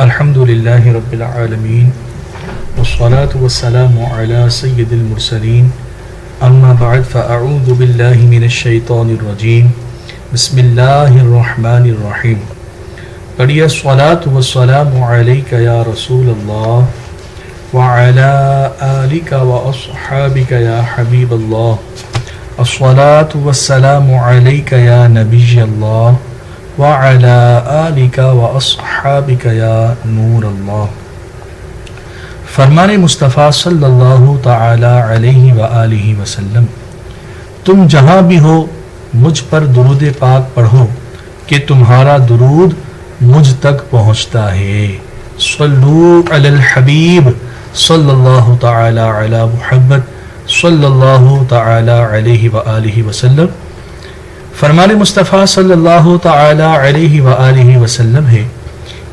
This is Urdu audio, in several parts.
الحمد لله رب العالمين والصلاة والسلام على سيد المرسلين أما بعد فأعوذ بالله من الشيطان الرجيم بسم الله الرحمن الرحيم پڑھیے الصلاة والسلام عليك يا رسول الله وعلى آلك وأصحابك يا حبيب الله الصلاة والسلام عليك يا نبي الله وعلى آلك وأصحابك يا نور اللہ۔ فرمان مصطفیٰ صلی اللہ تعالی علیہ وآلہ وسلم، تم جہاں بھی ہو مجھ پر درود پاک پڑھو کہ تمہارا درود مجھ تک پہنچتا ہے۔ صلو علی الحبیب صلی اللہ تعالی علی محمد صلی اللہ تعالی علیہ وآلہ وسلم۔ فرمان مصطفیٰ صلی اللہ تعالی علیہ وآلہ وسلم ہے،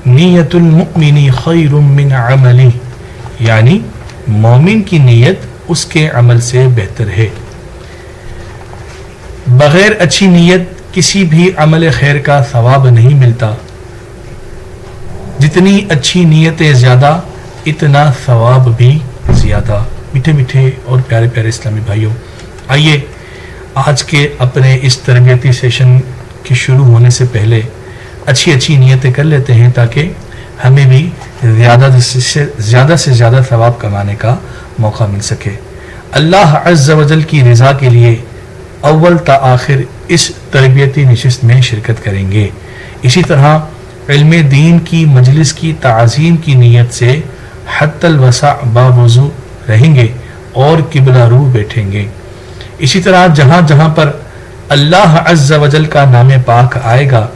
نیت المؤمن خیر من عملی، یعنی مومن کی نیت اس کے عمل سے بہتر ہے۔ بغیر اچھی نیت کسی بھی عمل خیر کا ثواب نہیں ملتا، جتنی اچھی نیتیں زیادہ اتنا ثواب بھی زیادہ۔ میٹھے میٹھے اور پیارے پیارے اسلامی بھائیوں، آئیے آج کے اپنے اس تربیتی سیشن کے شروع ہونے سے پہلے اچھی نیتیں کر لیتے ہیں تاکہ ہمیں بھی زیادہ سے زیادہ ثواب کمانے کا موقع مل سکے۔ اللہ عز و جل کی رضا کے لیے اول تا آخر اس تربیتی نشست میں شرکت کریں گے۔ اسی طرح علم دین کی مجلس کی تعظیم کی نیت سے حتی الوسع باوضو رہیں گے اور قبلہ رو بیٹھیں گے۔ اسی طرح جہاں جہاں پر اللہ عز و جل کا نام پاک آئے گا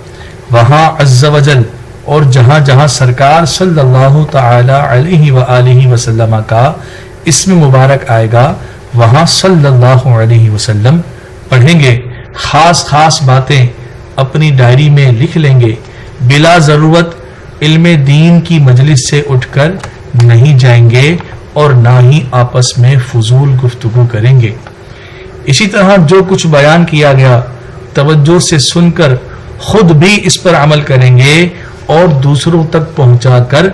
وہاں عز و جل، اور جہاں جہاں سرکار صلی اللہ تعالی علیہ وآلہ وسلم کا اسم مبارک آئے گا وہاں صلی اللہ علیہ وسلم پڑھیں گے۔ خاص باتیں اپنی ڈائری میں لکھ لیں گے، بلا ضرورت علم دین کی مجلس سے اٹھ کر نہیں جائیں گے اور نہ ہی آپس میں فضول گفتگو کریں گے۔ اسی طرح جو کچھ بیان کیا گیا توجہ سے سن کر خود بھی اس پر عمل کریں گے اور دوسروں تک پہنچا کر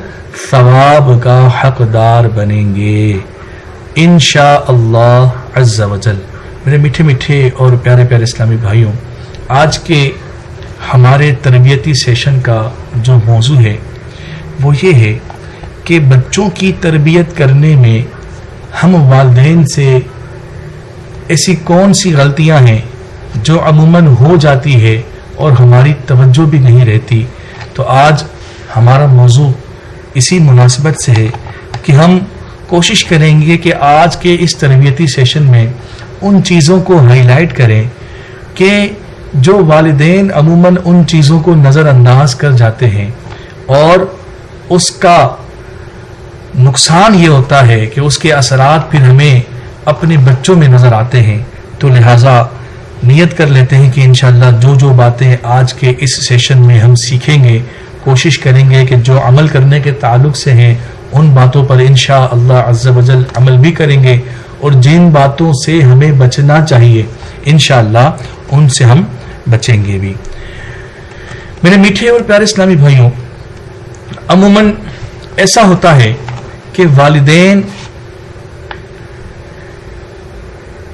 ثواب کا حقدار بنیں گے انشاءاللہ عز و جل۔ میرے میٹھے میٹھے اور پیارے پیارے اسلامی بھائیوں، آج کے ہمارے تربیتی سیشن کا جو موضوع ہے وہ یہ ہے کہ بچوں کی تربیت کرنے میں ہم والدین سے ایسی کون سی غلطیاں ہیں جو عموماً ہو جاتی ہے اور ہماری توجہ بھی نہیں رہتی۔ تو آج ہمارا موضوع اسی مناسبت سے ہے کہ ہم کوشش کریں گے کہ آج کے اس تربیتی سیشن میں ان چیزوں کو ہائی لائٹ کریں کہ جو والدین عموماً ان چیزوں کو نظر انداز کر جاتے ہیں اور اس کا نقصان یہ ہوتا ہے کہ اس کے اثرات پھر ہمیں اپنے بچوں میں نظر آتے ہیں۔ تو لہٰذا نیت کر لیتے ہیں کہ انشاءاللہ جو باتیں آج کے اس سیشن میں ہم سیکھیں گے کوشش کریں گے کہ جو عمل کرنے کے تعلق سے ہیں ان باتوں پر انشاءاللہ عز و جل عمل بھی کریں گے، اور جن باتوں سے ہمیں بچنا چاہیے انشاءاللہ ان سے ہم بچیں گے بھی۔ میرے میٹھے اور پیارے اسلامی بھائیوں، عموماً ایسا ہوتا ہے کہ والدین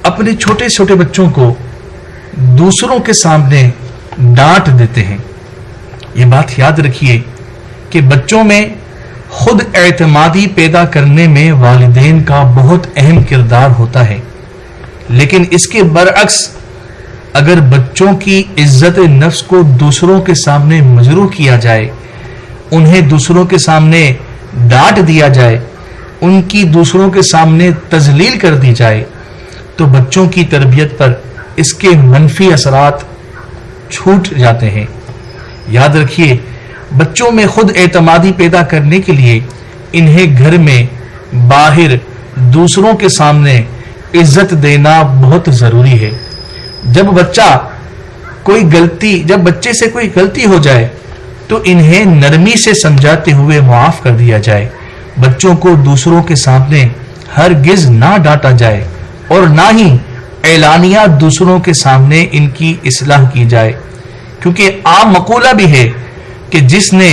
اپنے چھوٹے چھوٹے بچوں کو دوسروں کے سامنے ڈانٹ دیتے ہیں۔ یہ بات یاد رکھیے کہ بچوں میں خود اعتمادی پیدا کرنے میں والدین کا بہت اہم کردار ہوتا ہے، لیکن اس کے برعکس اگر بچوں کی عزت نفس کو دوسروں کے سامنے مجروح کیا جائے، انہیں دوسروں کے سامنے ڈانٹ دیا جائے، ان کی دوسروں کے سامنے تذلیل کر دی جائے، تو بچوں کی تربیت پر اس کے منفی اثرات چھوٹ جاتے ہیں۔ یاد رکھیے، بچوں میں خود اعتمادی پیدا کرنے کے لیے انہیں گھر میں باہر دوسروں کے سامنے عزت دینا بہت ضروری ہے۔ جب بچے سے کوئی غلطی ہو جائے تو انہیں نرمی سے سمجھاتے ہوئے معاف کر دیا جائے۔ بچوں کو دوسروں کے سامنے ہرگز نہ ڈانٹا جائے اور نہ ہی اعلانیہ دوسروں کے سامنے ان کی اصلاح کی جائے، کیونکہ عام مقولہ بھی ہے کہ جس نے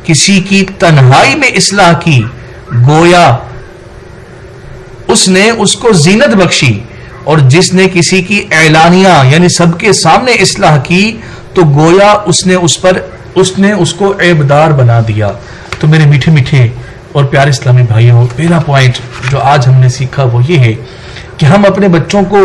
کسی کی تنہائی میں اصلاح کی گویا اس نے اس کو زینت بخشی، اور جس نے کسی کی اعلانیہ یعنی سب کے سامنے اصلاح کی تو گویا اس نے اس کو عیبدار بنا دیا۔ تو میرے میٹھے میٹھے اور پیارے اسلامی بھائیوں، پہلا پوائنٹ جو آج ہم نے سیکھا وہ یہ ہے کہ ہم اپنے بچوں کو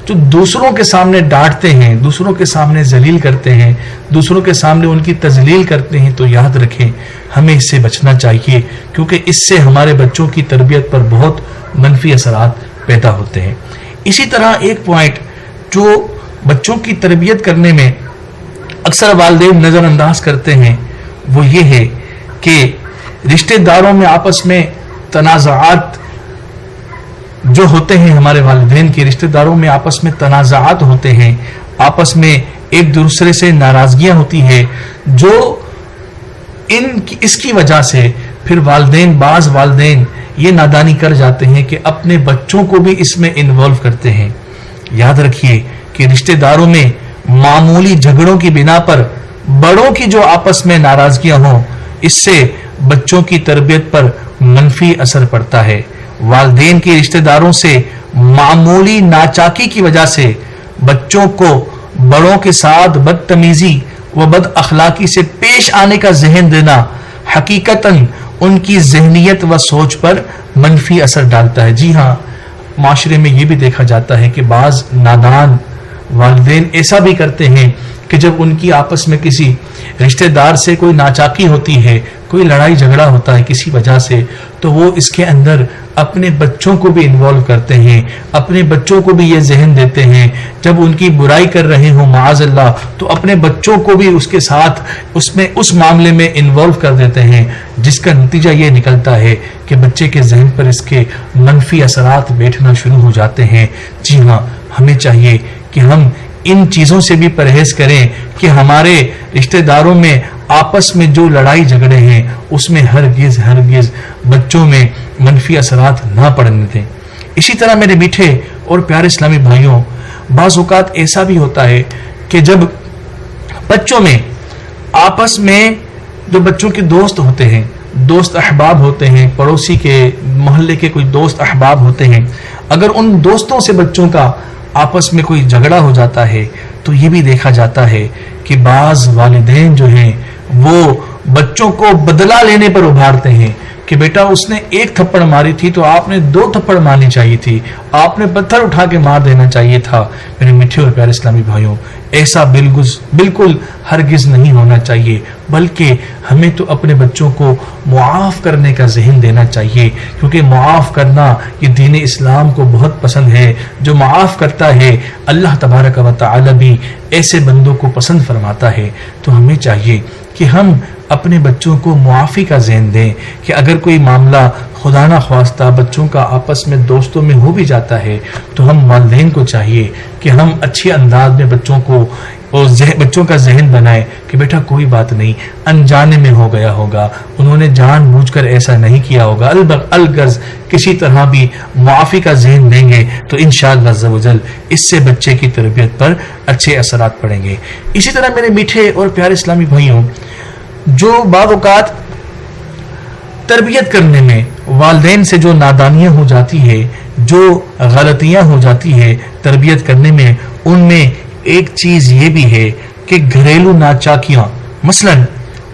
جو دوسروں کے سامنے ڈانٹتے ہیں، دوسروں کے سامنے ذلیل کرتے ہیں، دوسروں کے سامنے ان کی تذلیل کرتے ہیں، تو یاد رکھیں ہمیں اس سے بچنا چاہیے، کیونکہ اس سے ہمارے بچوں کی تربیت پر بہت منفی اثرات پیدا ہوتے ہیں۔ اسی طرح ایک پوائنٹ جو بچوں کی تربیت کرنے میں اکثر والدین نظر انداز کرتے ہیں وہ یہ ہے کہ رشتہ داروں میں آپس میں تنازعات جو ہوتے ہیں، ہمارے والدین کے رشتہ داروں میں آپس میں تنازعات ہوتے ہیں، آپس میں ایک دوسرے سے ناراضگیاں ہوتی ہیں، جو اس کی وجہ سے پھر بعض والدین یہ نادانی کر جاتے ہیں کہ اپنے بچوں کو بھی اس میں انوالو کرتے ہیں۔ یاد رکھیے کہ رشتہ داروں میں معمولی جھگڑوں کی بنا پر بڑوں کی جو آپس میں ناراضگیاں ہوں، اس سے بچوں کی تربیت پر منفی اثر پڑتا ہے۔ والدین کے رشتہ داروں سے معمولی ناچاکی کی وجہ سے بچوں کو بڑوں کے ساتھ بدتمیزی و بد اخلاقی سے پیش آنے کا ذہن دینا حقیقتاً ان کی ذہنیت و سوچ پر منفی اثر ڈالتا ہے۔ جی ہاں، معاشرے میں یہ بھی دیکھا جاتا ہے کہ بعض نادان والدین ایسا بھی کرتے ہیں کہ جب ان کی آپس میں کسی رشتہ دار سے کوئی ناچاکی ہوتی ہے، کوئی لڑائی جھگڑا ہوتا ہے کسی وجہ سے، تو وہ اس کے اندر اپنے بچوں کو بھی انوالو کرتے ہیں، اپنے بچوں کو بھی یہ ذہن دیتے ہیں، جب ان کی برائی کر رہے ہوں معاذ اللہ تو اپنے بچوں کو بھی اس کے ساتھ اس معاملے میں انوالو کر دیتے ہیں، جس کا نتیجہ یہ نکلتا ہے کہ بچے کے ذہن پر اس کے منفی اثرات بیٹھنا شروع ہو جاتے ہیں۔ جی ہاں، ہمیں چاہیے کہ ہم ان چیزوں سے بھی پرہیز کریں کہ ہمارے رشتہ داروں میں آپس میں جو لڑائی جھگڑے ہیں اس میں ہرگز بچوں میں منفی اثرات نہ پڑنے دیں۔ اسی طرح میرے میٹھے اور پیارے اسلامی بھائیوں، بعض اوقات ایسا بھی ہوتا ہے کہ جب بچوں میں آپس میں جو بچوں کے دوست ہوتے ہیں، دوست احباب ہوتے ہیں، پڑوسی کے محلے کے کوئی دوست احباب ہوتے ہیں، اگر ان دوستوں سے بچوں کا آپس میں کوئی جھگڑا ہو جاتا ہے تو یہ بھی دیکھا جاتا ہے کہ بعض والدین جو ہیں وہ بچوں کو بدلہ لینے پر ابھارتے ہیں کہ بیٹا اس نے ایک تھپڑ ماری تھی تو آپ نے 2 تھپڑ مارنی چاہیے تھی، آپ نے پتھر اٹھا کے مار دینا چاہیے تھا۔ میرے میٹھے اور پیارے اسلامی بھائیوں، ایسا بالکل ہرگز نہیں ہونا چاہیے، بلکہ ہمیں تو اپنے بچوں کو معاف کرنے کا ذہن دینا چاہیے، کیونکہ معاف کرنا یہ دین اسلام کو بہت پسند ہے۔ جو معاف کرتا ہے اللہ تبارک و تعالی بھی ایسے بندوں کو پسند فرماتا ہے۔ تو ہمیں چاہیے کہ ہم اپنے بچوں کو معافی کا ذہن دیں کہ اگر کوئی معاملہ خدا نہ خواستہ بچوں کا آپس میں دوستوں میں ہو بھی جاتا ہے تو ہم والدین کو چاہیے کہ ہم اچھے انداز میں بچوں کو اور بچوں کا ذہن بنائے کہ بیٹا کوئی بات نہیں، انجانے میں ہو گیا ہوگا، انہوں نے جان بوجھ کر ایسا نہیں کیا ہوگا، الغرض کسی طرح بھی معافی کا ذہن دیں گے تو انشاءاللہ عز و جل اس سے بچے کی تربیت پر اچھے اثرات پڑیں گے۔ اسی طرح میرے میٹھے اور پیارے اسلامی بھائیوں، جو بعض اوقات تربیت کرنے میں والدین سے جو نادانیاں ہو جاتی ہے، جو غلطیاں ہو جاتی ہے تربیت کرنے میں، ان میں ایک چیز یہ بھی ہے کہ گھریلو ناچاکیاں، مثلا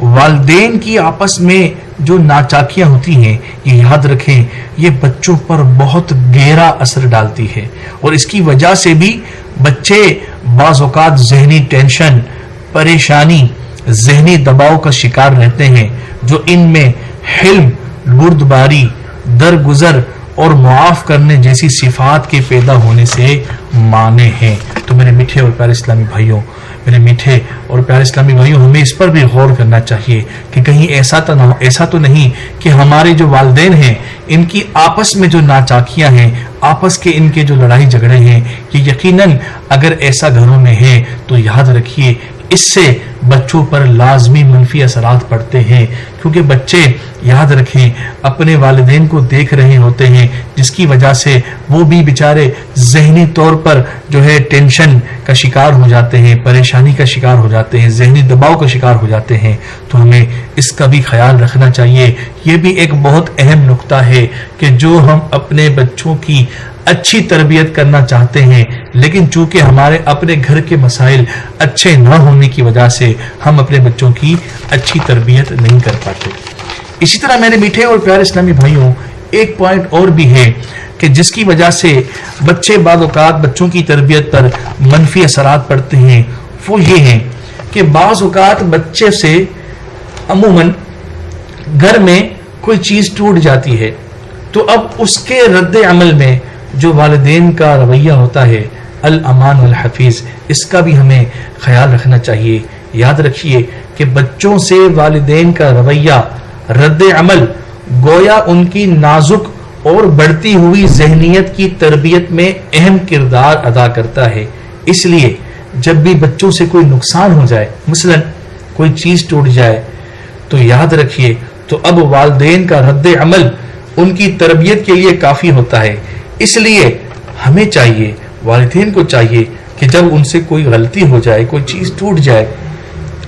والدین کی آپس میں جو ناچاکیاں ہوتی ہیں، یہ یاد رکھیں یہ بچوں پر بہت گہرا اثر ڈالتی ہے، اور اس کی وجہ سے بھی بچے بعض اوقات ذہنی ٹینشن، پریشانی، ذہنی دباؤ کا شکار رہتے ہیں، جو ان میں حلم، بردباری، درگزر اور معاف کرنے جیسی صفات کے پیدا ہونے سے مانے ہیں۔ تو میرے میٹھے اور پیارے اسلامی بھائیوں، ہمیں اس پر بھی غور کرنا چاہیے کہ کہیں ایسا تو نہیں کہ ہمارے جو والدین ہیں ان کی آپس میں جو ناچاکیاں ہیں، آپس کے ان کے جو لڑائی جھگڑے ہیں، یہ یقیناً اگر ایسا گھروں میں ہے تو یاد رکھیے اس سے بچوں پر لازمی منفی اثرات پڑتے ہیں، کیونکہ بچے یاد رکھیں اپنے والدین کو دیکھ رہے ہوتے ہیں، جس کی وجہ سے وہ بھی بیچارے ذہنی طور پر جو ہے ٹینشن کا شکار ہو جاتے ہیں، پریشانی کا شکار ہو جاتے ہیں، ذہنی دباؤ کا شکار ہو جاتے ہیں۔ تو ہمیں اس کا بھی خیال رکھنا چاہیے۔ یہ بھی ایک بہت اہم نقطہ ہے کہ جو ہم اپنے بچوں کی اچھی تربیت کرنا چاہتے ہیں، لیکن چونکہ ہمارے اپنے گھر کے مسائل اچھے نہ ہونے کی وجہ سے ہم اپنے بچوں کی اچھی تربیت نہیں کر پاتے۔ اسی طرح میرے میٹھے اور پیارے اسلامی بھائیوں، ایک پوائنٹ اور بھی ہے کہ جس کی وجہ سے بچے بعض اوقات بچوں کی تربیت پر منفی اثرات پڑتے ہیں، وہ یہ ہیں کہ بعض اوقات بچے سے عموماً گھر میں کوئی چیز ٹوٹ جاتی ہے، تو اب اس کے رد عمل میں جو والدین کا رویہ ہوتا ہے الامان والحفیظ، اس کا بھی ہمیں خیال رکھنا چاہیے۔ یاد رکھیے کہ بچوں سے والدین کا رویہ، رد عمل گویا ان کی نازک اور بڑھتی ہوئی ذہنیت کی تربیت میں اہم کردار ادا کرتا ہے۔ اس لیے جب بھی بچوں سے کوئی نقصان ہو جائے، مثلا کوئی چیز ٹوٹ جائے، تو یاد رکھیے تو اب والدین کا رد عمل ان کی تربیت کے لیے کافی ہوتا ہے۔ اس لیے ہمیں چاہیے، والدین کو چاہیے کہ جب ان سے کوئی غلطی ہو جائے، کوئی چیز ٹوٹ جائے،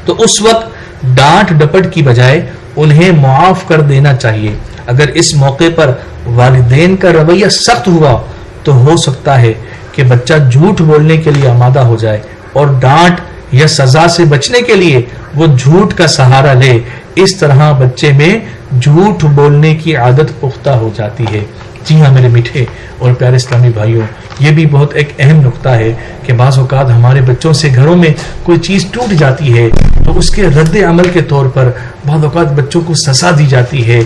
تو اس وقت ڈانٹ ڈپٹ کی بجائے انہیں معاف کر دینا چاہیے۔ اگر اس موقع پر والدین کا رویہ سخت ہوا تو ہو سکتا ہے کہ بچہ جھوٹ بولنے کے لیے آمادہ ہو جائے اور ڈانٹ یا سزا سے بچنے کے لیے وہ جھوٹ کا سہارا لے۔ اس طرح بچے میں جھوٹ بولنے کی عادت پختہ ہو جاتی ہے۔ جی ہاں میرے میٹھے اور پیارے اسلامی بھائیوں، یہ بھی بہت ایک اہم نقطہ ہے کہ بعض اوقات ہمارے بچوں سے گھروں میں کوئی چیز ٹوٹ جاتی ہے تو اس کے رد عمل کے طور پر بعض اوقات بچوں کو سزا دی جاتی ہے،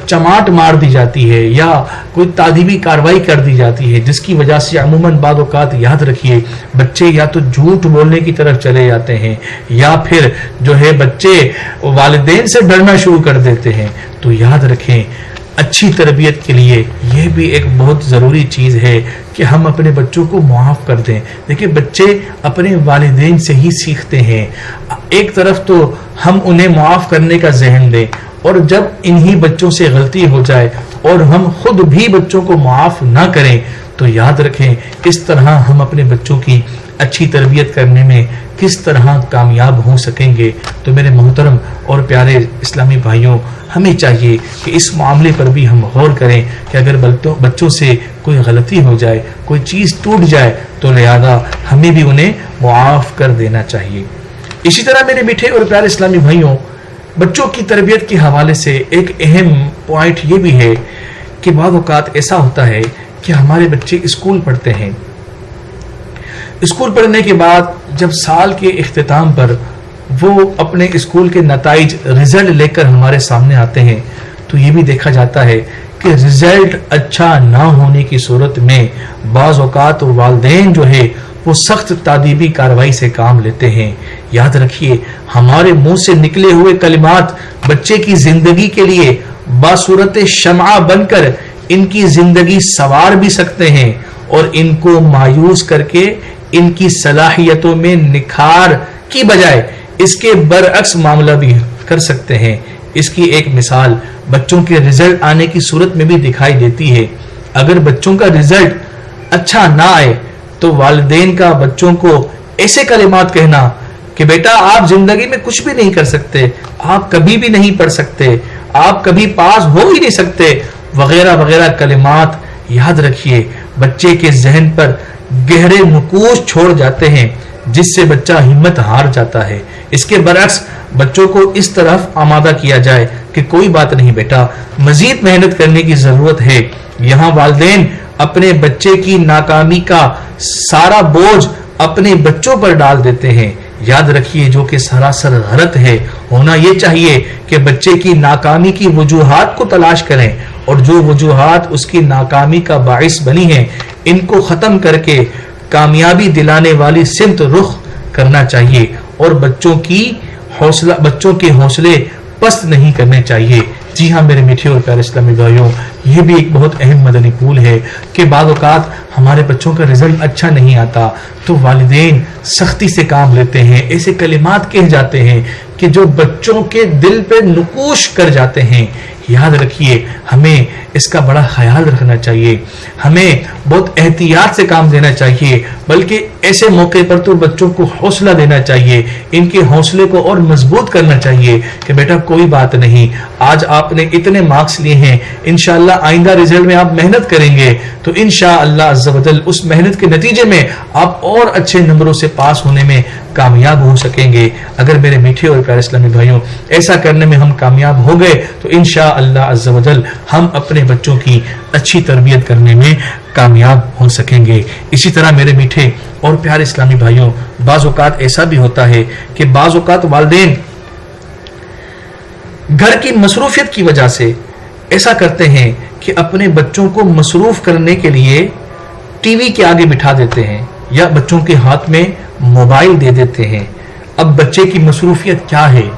چماٹ مار دی جاتی ہے، یا کوئی تعدیبی کاروائی کر دی جاتی ہے، جس کی وجہ سے عموماً بعض اوقات یاد رکھیے بچے یا تو جھوٹ بولنے کی طرف چلے جاتے ہیں، یا پھر جو ہے بچے والدین سے ڈرنا شروع کر دیتے ہیں۔ تو یاد رکھیں اچھی تربیت کے لیے یہ بھی ایک بہت ضروری چیز ہے کہ ہم اپنے بچوں کو معاف کر دیں۔ دیکھیں بچے اپنے والدین سے ہی سیکھتے ہیں۔ ایک طرف تو ہم انہیں معاف کرنے کا ذہن دیں، اور جب انہی بچوں سے غلطی ہو جائے اور ہم خود بھی بچوں کو معاف نہ کریں تو یاد رکھیں اس طرح ہم اپنے بچوں کی اچھی تربیت کرنے میں کس طرح کامیاب ہو سکیں گے۔ تو میرے محترم اور پیارے اسلامی بھائیوں، ہمیں چاہیے کہ اس معاملے پر بھی ہم غور کریں کہ اگر بچوں سے کوئی غلطی ہو جائے، کوئی چیز ٹوٹ جائے، تو لہذا ہمیں بھی انہیں معاف کر دینا چاہیے۔ اسی طرح میرے میٹھے اور پیارے اسلامی بھائیوں، بچوں کی تربیت کے حوالے سے ایک اہم پوائنٹ یہ بھی ہے کہ بعض اوقات ایسا ہوتا ہے کہ ہمارے بچے اسکول پڑھتے ہیں، اسکول پڑھنے کے بعد جب سال کے اختتام پر وہ اپنے اسکول کے نتائج رزلٹ لے کر ہمارے سامنے آتے ہیں، تو یہ بھی دیکھا جاتا ہے کہ رزلٹ اچھا نہ ہونے کی صورت میں بعض اوقات والدین جو ہے وہ سخت تعدیبی کارروائی سے کام لیتے ہیں۔ یاد رکھیے ہمارے منہ سے نکلے ہوئے کلمات بچے کی زندگی کے لیے باصورت شمعہ بن کر ان کی زندگی سنوار بھی سکتے ہیں، اور ان کو مایوس کر کے ان کی صلاحیتوں میں نکھار کی بجائے اس کے برعکس معاملہ بھی کر سکتے ہیں۔ اس کی ایک مثال بچوں کے رزلٹ آنے کی صورت میں بھی دکھائی دیتی ہے۔ اگر بچوں کا رزلٹ اچھا نہ آئے تو والدین کا بچوں کو ایسے کلمات کہنا کہ بیٹا آپ زندگی میں کچھ بھی نہیں کر سکتے، آپ کبھی بھی نہیں پڑھ سکتے، آپ کبھی پاس ہو ہی نہیں سکتے، وغیرہ وغیرہ کلمات، یاد رکھیے بچے کے ذہن پر گہرے نقوش چھوڑ جاتے ہیں، جس سے بچہ ہمت ہار جاتا ہے۔ اس کے برعکس بچوں کو اس طرف آمادہ کیا جائے کہ کوئی بات نہیں بیٹا، مزید محنت کرنے کی ضرورت ہے۔ یہاں والدین اپنے بچے کی ناکامی کا سارا بوجھ اپنے بچوں پر ڈال دیتے ہیں۔ یاد رکھیے جو کہ سراسر غلط ہے۔ ہونا یہ چاہیے کہ بچے کی ناکامی کی وجوہات کو تلاش کریں، اور جو وجوہات اس کی ناکامی کا باعث بنی ہیں ان کو ختم کر کے کامیابی دلانے والی سمت رخ کرنا چاہیے، اور بچوں کے حوصلے پست نہیں کرنے چاہیے۔ جی ہاں میرے میٹھے اور پیارے اسلامی بھائیوں، یہ بھی ایک بہت اہم مدنی پھول ہے کہ بعض اوقات ہمارے بچوں کا رزلٹ اچھا نہیں آتا تو والدین سختی سے کام لیتے ہیں، ایسے کلمات کہہ جاتے ہیں کہ جو بچوں کے دل پہ نقوش کر جاتے ہیں۔ یاد رکھیے ہمیں اس کا بڑا خیال رکھنا چاہیے، ہمیں بہت احتیاط سے کام دینا چاہیے، بلکہ ایسے موقع پر تو بچوں کو حوصلہ دینا چاہیے، ان کے حوصلے کو اور مضبوط کرنا چاہیے کہ بیٹا کوئی بات نہیں، آج آپ نے اتنے مارکس لیے ہیں، انشاءاللہ آئندہ رزلٹ میں آپ محنت کریں گے تو انشاءاللہ عز و جل اس محنت کے نتیجے میں آپ اور اچھے نمبروں سے پاس ہونے میں کامیاب ہو سکیں گے۔ اگر میرے میٹھے اور پیارے اسلامی بھائیوں ایسا کرنے میں ہم کامیاب ہو گئے تو انشاءاللہ عز و جل ہم اپنے بچوں کی اچھی تربیت کرنے میں کامیاب ہو سکیں گے۔ اسی طرح میرے میٹھے اور پیارے اسلامی بھائیوں، بعض اوقات ایسا بھی ہوتا ہے کہ بعض اوقات والدین گھر کی مصروفیت کی وجہ سے ایسا کرتے ہیں کہ اپنے بچوں کو مصروف کرنے کے لیے ٹی وی کے آگے بٹھا دیتے ہیں یا بچوں کے ہاتھ میں موبائل دے دیتے ہیں۔ اب بچے کی مصروفیت کیا ہے،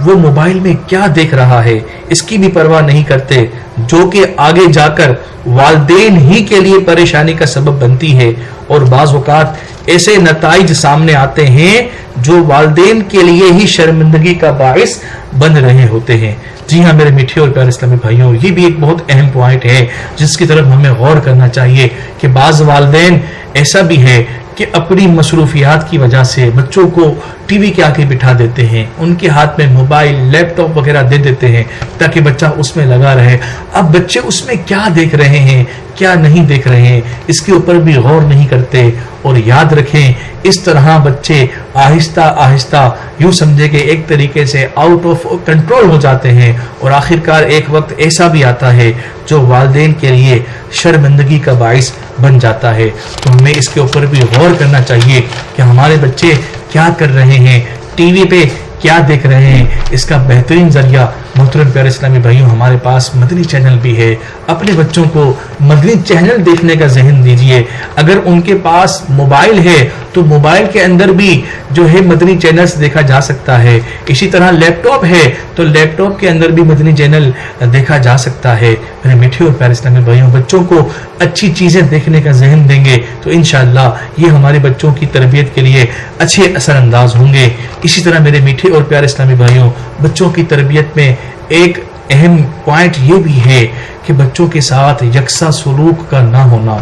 وہ موبائل میں کیا دیکھ رہا ہے، اس کی بھی پرواہ نہیں کرتے، جو کہ آگے جا کر والدین ہی کے لیے پریشانی کا سبب بنتی ہے، اور بعض اوقات ایسے نتائج سامنے آتے ہیں جو والدین کے لیے ہی شرمندگی کا باعث بن رہے ہوتے ہیں۔ جی ہاں میرے میٹھے اور پیارے اسلامی بھائیوں، یہ بھی ایک بہت اہم پوائنٹ ہے جس کی طرف ہمیں غور کرنا چاہیے کہ بعض والدین ایسا بھی ہے کہ اپنی مصروفیات کی وجہ سے بچوں کو ٹی وی کے آگے بٹھا دیتے ہیں، ان کے ہاتھ میں موبائل، لیپ ٹاپ وغیرہ دے دیتے ہیں تاکہ بچہ اس میں لگا رہے۔ اب بچے اس میں کیا دیکھ رہے ہیں، کیا نہیں دیکھ رہے ہیں، اس کے اوپر بھی غور نہیں کرتے، اور یاد رکھیں اس طرح بچے آہستہ آہستہ یوں سمجھے کہ ایک طریقے سے آؤٹ آف کنٹرول ہو جاتے ہیں، اور آخرکار ایک وقت ایسا بھی آتا ہے جو والدین کے لیے شرمندگی کا باعث بن جاتا ہے۔ تو ہمیں اس کے اوپر بھی غور کرنا چاہیے کہ ہمارے بچے کیا کر رہے ہیں، ٹی وی پہ کیا دیکھ رہے ہیں۔ اس کا بہترین ذریعہ محترم پیارے اسلامی بھائیوں ہمارے پاس مدنی چینل بھی ہے، اپنے بچوں کو مدنی چینل دیکھنے کا ذہن دیجیے۔ اگر ان کے پاس موبائل ہے تو موبائل کے اندر بھی جو ہے مدنی چینلز دیکھا جا سکتا ہے، اسی طرح لیپ ٹاپ ہے تو لیپ ٹاپ کے اندر بھی مدنی چینل دیکھا جا سکتا ہے۔ میرے میٹھے اور پیارے اسلامی بھائیوں، بچوں کو اچھی چیزیں دیکھنے کا ذہن دیں گے تو انشاءاللہ یہ ہمارے بچوں کی تربیت کے لیے اچھے اثر انداز ہوں گے۔ اسی طرح میرے میٹھے اور پیارے اسلامی بھائیوں، بچوں کی تربیت میں ایک اہم پوائنٹ یہ بھی ہے کہ بچوں کے ساتھ یکساں سلوک کا نہ ہونا۔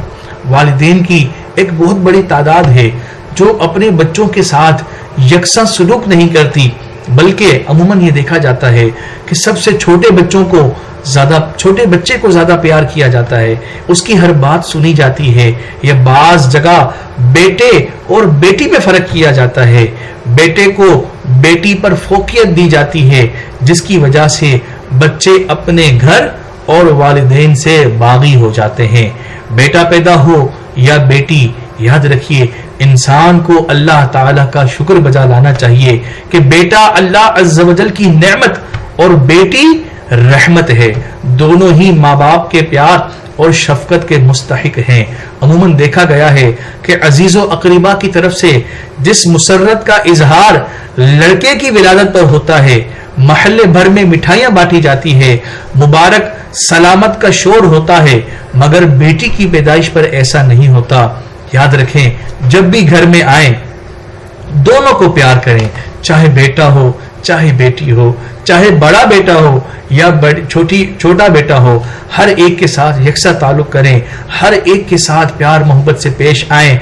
والدین کی ایک بہت بڑی تعداد ہے جو اپنے بچوں کے ساتھ یکساں سلوک نہیں کرتی، بلکہ عموماً یہ دیکھا جاتا ہے کہ سب سے چھوٹے بچے کو زیادہ پیار کیا جاتا ہے، اس کی ہر بات سنی جاتی ہے، یا بعض جگہ بیٹے اور بیٹی میں فرق کیا جاتا ہے، بیٹے کو بیٹی پر فوقیت دی جاتی ہے، جس کی وجہ سے بچے اپنے گھر اور والدین سے باغی ہو جاتے ہیں۔ بیٹا پیدا ہو یا بیٹی، یاد رکھیے انسان کو اللہ تعالیٰ کا شکر بجا لانا چاہیے کہ بیٹا اللہ عز و جل کی نعمت اور بیٹی رحمت ہے، دونوں ہی ماں باپ کے پیار اور شفقت کے مستحق ہیں۔ عموماً دیکھا گیا ہے کہ عزیز و اقربا کی طرف سے جس مسرت کا اظہار لڑکے کی ولادت پر ہوتا ہے، محلے بھر میں مٹھائیاں بانٹی جاتی ہے، مبارک سلامت کا شور ہوتا ہے، مگر بیٹی کی پیدائش پر ایسا نہیں ہوتا۔ یاد رکھیں جب بھی گھر میں آئیں دونوں کو پیار کریں، چاہے بیٹا ہو چاہے بیٹی ہو، چاہے بڑا بیٹا ہو یا چھوٹا بیٹا ہو، ہر ایک کے ساتھ یکساں تعلق کریں، ہر ایک کے ساتھ پیار محبت سے پیش آئیں،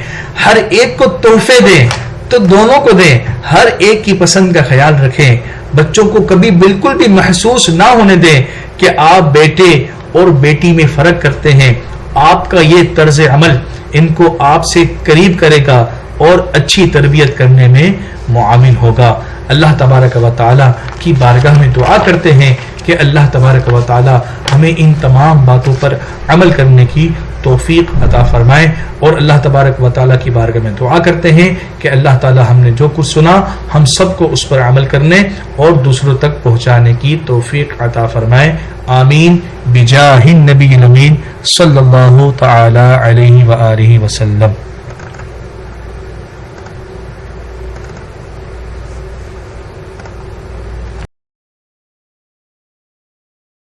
ہر ایک کو تحفے دیں تو دونوں کو دیں، ہر ایک کی پسند کا خیال رکھیں، بچوں کو کبھی بالکل بھی محسوس نہ ہونے دیں کہ آپ بیٹے اور بیٹی میں فرق کرتے ہیں۔ آپ کا یہ طرز عمل ان کو آپ سے قریب کرے گا اور اچھی تربیت کرنے میں معاون ہوگا۔ اللہ تبارک و تعالی کی بارگاہ میں دعا کرتے ہیں کہ اللہ تبارک و تعالی ہمیں ان تمام باتوں پر عمل کرنے کی توفیق عطا فرمائے، اور اللہ تبارک و تعالی کی بارگاہ میں دعا کرتے ہیں کہ اللہ تعالی ہم نے جو کچھ سنا ہم سب کو اس پر عمل کرنے اور دوسروں تک پہنچانے کی توفیق عطا فرمائے۔ آمین بجاہ النبی الامین صلی اللہ تعالی علیہ وآلہ وسلم۔